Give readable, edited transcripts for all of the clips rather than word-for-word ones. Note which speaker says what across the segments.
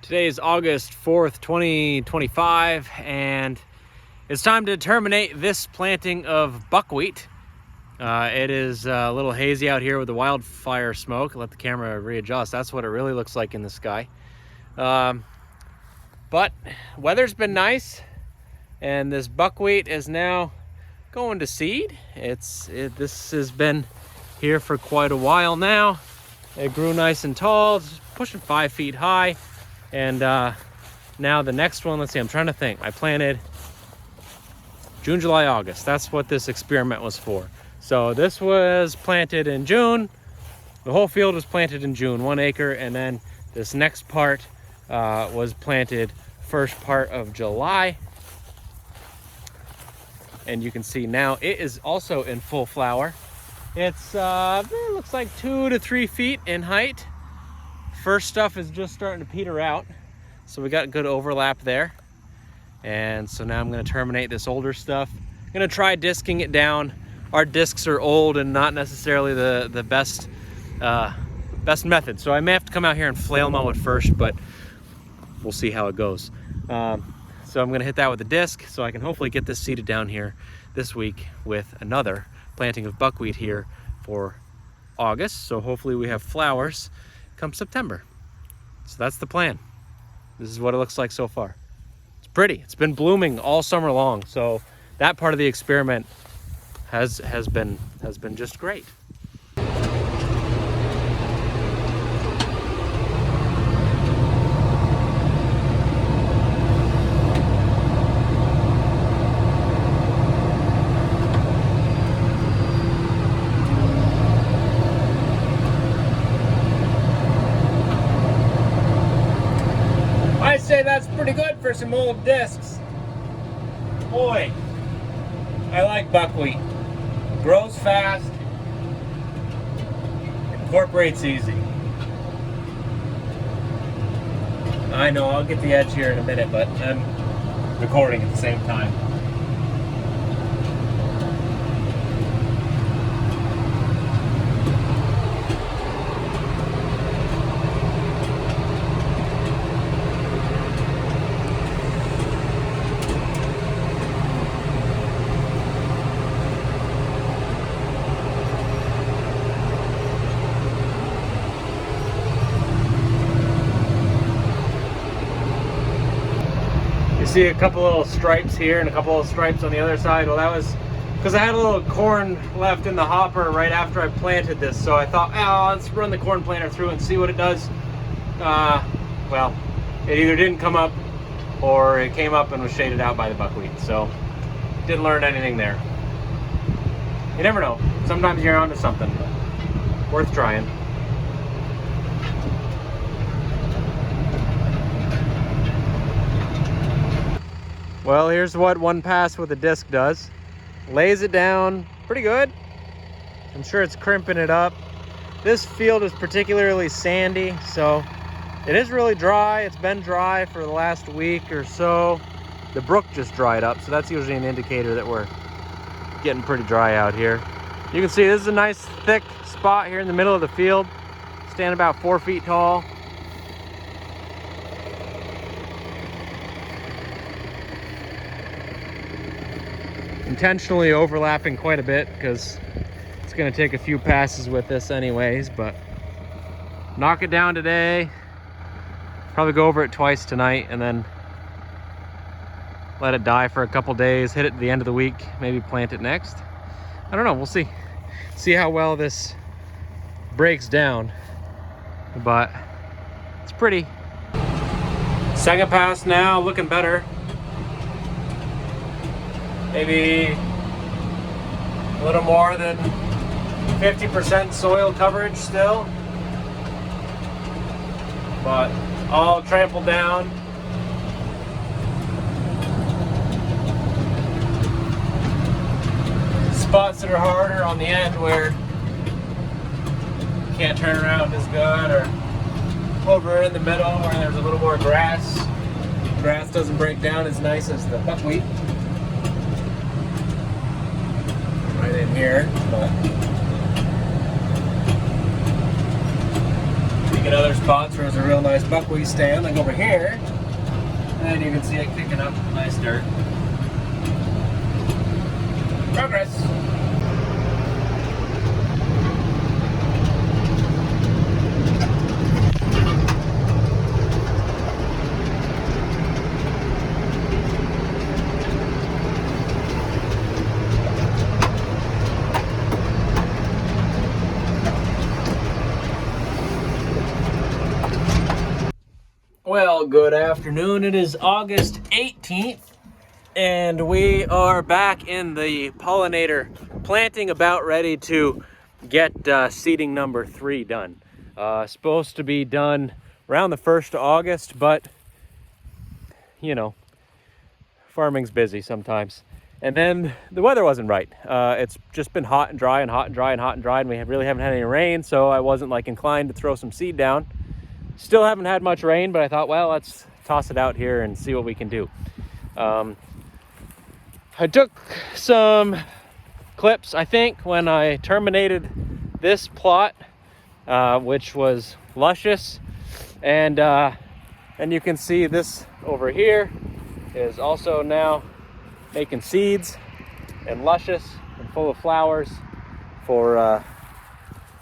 Speaker 1: Today is August 4th, 2025, and it's time to terminate this planting of buckwheat. It is a little hazy out here with the wildfire smoke. Let the camera readjust. That's what it really looks like in the sky. But weather's been nice, and this buckwheat is now going to seed. This has been here for quite a while now. It grew nice and tall, it's pushing 5 feet high. And now the next one, let's see, I'm trying to think. I planted June, July, August. That's what this experiment was for. So this was planted in June. The whole field was planted in June, 1 acre. And then this next part was planted first part of July. And you can see now it is also in full flower. It looks like 2 to 3 feet in height. First stuff is just starting to peter out, so we got good overlap there. And so now I'm going to terminate this older stuff. I'm going to try disking it down. Our discs are old and not necessarily the best method, so I may have to come out here and flail mow it first, but we'll see how it goes. So I'm going to hit that with a disc so I can hopefully get this seeded down here this week with another planting of buckwheat here for August. So hopefully we have flowers come September. So that's the plan. This is what it looks like so far. It's pretty. It's been blooming all summer long. So that part of the experiment has been just great. I say that's pretty good for some old discs. Boy, I like buckwheat. Grows fast, incorporates easy. I know, I'll get the edge here in a minute, but I'm recording at the same time. See a couple little stripes here and a couple of stripes on the other side. Well, that was because I had a little corn left in the hopper right after I planted this, so I thought, oh, let's run the corn planter through and see what it does. Well, it either didn't come up or it came up and was shaded out by the buckwheat, so didn't learn anything there. You never know, sometimes you're onto something, but worth trying. Well, here's what one pass with a disc does. Lays it down pretty good. I'm sure it's crimping it up. This field is particularly sandy, so it is really dry. It's been dry for the last week or so. The brook just dried up, so that's usually an indicator that we're getting pretty dry out here. You can see this is a nice thick spot here in the middle of the field. Stand about 4 feet tall. Intentionally overlapping quite a bit because it's going to take a few passes with this anyways, but knock it down today, probably go over it twice tonight, and then let it die for a couple days, hit it at the end of the week, maybe plant it next. I don't know, we'll see how well this breaks down, but it's pretty. Second pass now, looking better. Maybe a little more than 50% soil coverage still, but all trampled down. Spots that are harder on the end where you can't turn around as good, or over in the middle where there's a little more grass. Grass doesn't break down as nice as the buckwheat. Right in here, but Look at other spots where there's a real nice buckwheat stand. Like over here, and you can see it kicking up nice dirt. Progress. Well, good afternoon. It is August 18th, and we are back in the Pollinator planting, about ready to get seeding number 3 done. Supposed to be done around the 1st of August, but, you know, farming's busy sometimes. And then the weather wasn't right. It's just been hot and dry and hot and dry and hot and dry, and we really haven't had any rain, so I wasn't like inclined to throw some seed down. Still haven't had much rain, but I thought, well, let's toss it out here and see what we can do. I took some clips, I think, when I terminated this plot, which was luscious. And you can see this over here is also now making seeds and luscious and full of flowers for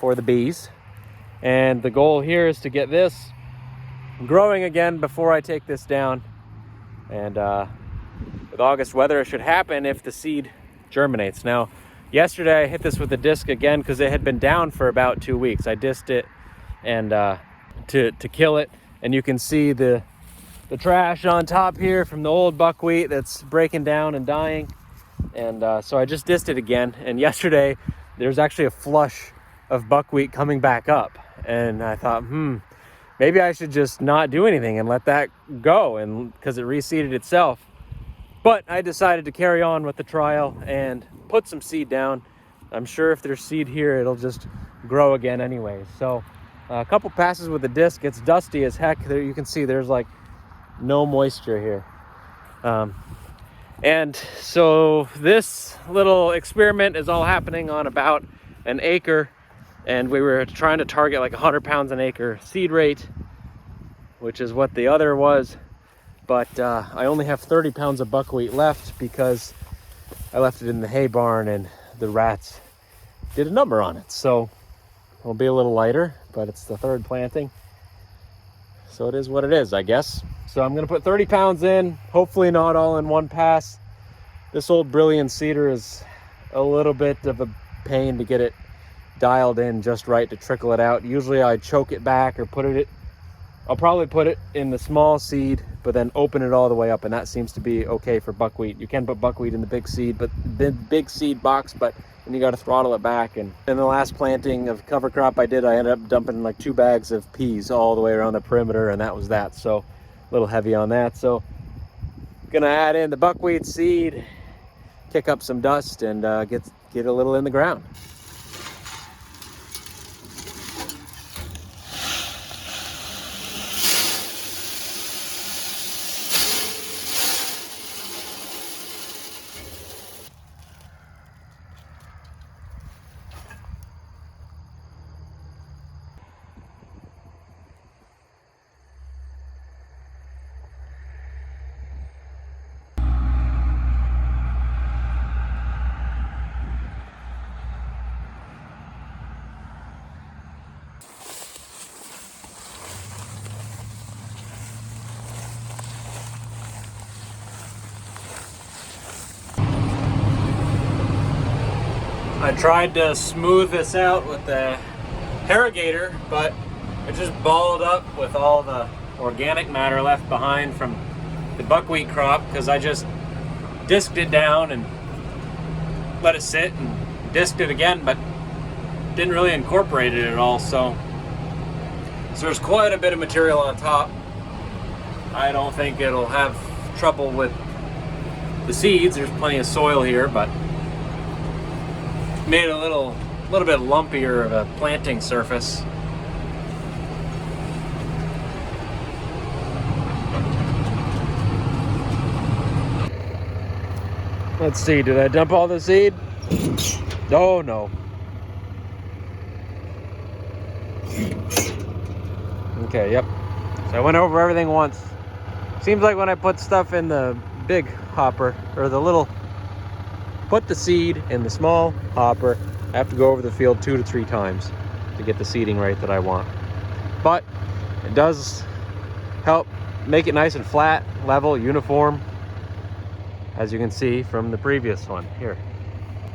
Speaker 1: the bees. And the goal here is to get this growing again before I take this down. And with August weather, it should happen if the seed germinates. Now, yesterday I hit this with a disc again because it had been down for about 2 weeks. I disked it and to kill it. And you can see the trash on top here from the old buckwheat that's breaking down and dying. And so I just disked it again. And yesterday there's actually a flush of buckwheat coming back up. And I thought, maybe I should just not do anything and let that go, and because it reseeded itself. But I decided to carry on with the trial and put some seed down. I'm sure if there's seed here, it'll just grow again anyway. So a couple passes with the disc, it's dusty as heck. There you can see there's like no moisture here. And so this little experiment is all happening on about an acre. And we were trying to target like 100 pounds an acre seed rate, which is what the other was. But I only have 30 pounds of buckwheat left because I left it in the hay barn and the rats did a number on it. So it'll be a little lighter, but it's the 3rd planting. So it is what it is, I guess. So I'm gonna put 30 pounds in, hopefully not all in one pass. This old Brilliant cedar is a little bit of a pain to get it dialed in just right to trickle it out. Usually I choke it back or I'll probably put it in the small seed, but then open it all the way up, and that seems to be okay for buckwheat. You can put buckwheat in the big seed, but the big seed box, but then you got to throttle it back. And in the last planting of cover crop I did, I ended up dumping like 2 bags of peas all the way around the perimeter, and that was that. So a little heavy on that. So gonna add in the buckwheat seed, kick up some dust, and get a little in the ground. I tried to smooth this out with the irrigator, but it just balled up with all the organic matter left behind from the buckwheat crop, because I just disked it down and let it sit and disked it again, but didn't really incorporate it at all. So there's quite a bit of material on top. I don't think it'll have trouble with the seeds. There's plenty of soil here, but made it a little bit lumpier of a planting surface. Let's see, did I dump all the seed? Oh no. Okay, yep. So I went over everything once. Seems like when I put stuff in the big hopper, or the little, put the seed in the small hopper, I have to go over the field 2 to 3 times to get the seeding right that I want. But it does help make it nice and flat, level, uniform, as you can see from the previous one. Here,